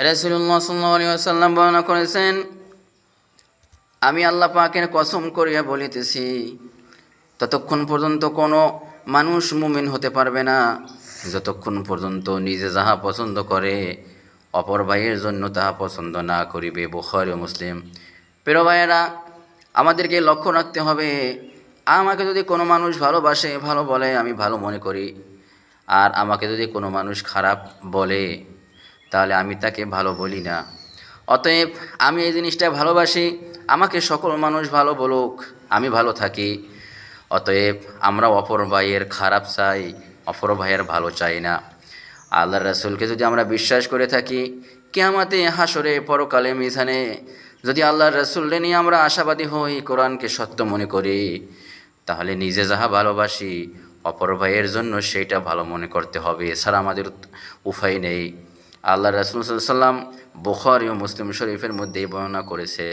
রাসূলুল্লাহ সাল্লাল্লাহু আলাইহি ওয়াসাল্লাম বর্ণনা করেছেন, আমি আল্লাহ পাকের কসম করিয়া বলিতেছি, ততক্ষণ পর্যন্ত কোনো মানুষ মুমিন হতে পারবে না যতক্ষণ পর্যন্ত নিজে যাহা পছন্দ করে অপর ভাইয়ের জন্য তাহা পছন্দ না করিবে। বুখারী ও মুসলিম। প্রিয় ভাইয়েরা, আমাদেরকে লক্ষ্য রাখতে হবে, আমাকে যদি কোনো মানুষ ভালোবাসে, ভালো বলে, আমি ভালো মনে করি, আর আমাকে যদি কোনো মানুষ খারাপ বলে তাহলে আমি তাকে ভালো বলি না। অতএব আমি এই জিনিসটা ভালোবাসি, আমাকে সকল মানুষ ভালো বলুক, আমি ভালো থাকি। অতএব আমরা অপর ভাইয়ের খারাপ চাই, অপর ভাইয়ের ভালো চাই না। আল্লাহর রাসূলকে যদি আমরা বিশ্বাস করে থাকি, কিয়ামতে, হাসরে, পরকালে, মিজানে যদি আল্লাহর রাসূলকে নিয়ে আমরা আশাবাদী হই, কোরআনকে সত্য মনে করি, তাহলে নিজে যাহা ভালোবাসি অপর ভাইয়ের জন্য সেইটা ভালো মনে করতে হবে, এছাড়া আমাদের উপায় নেই। আল্লাহর রাসূল সাল্লাল্লাহু আলাইহি ওয়াসাল্লাম বুখারী ও মুসলিম শরীফের মধ্যে বর্ণনা করেছে।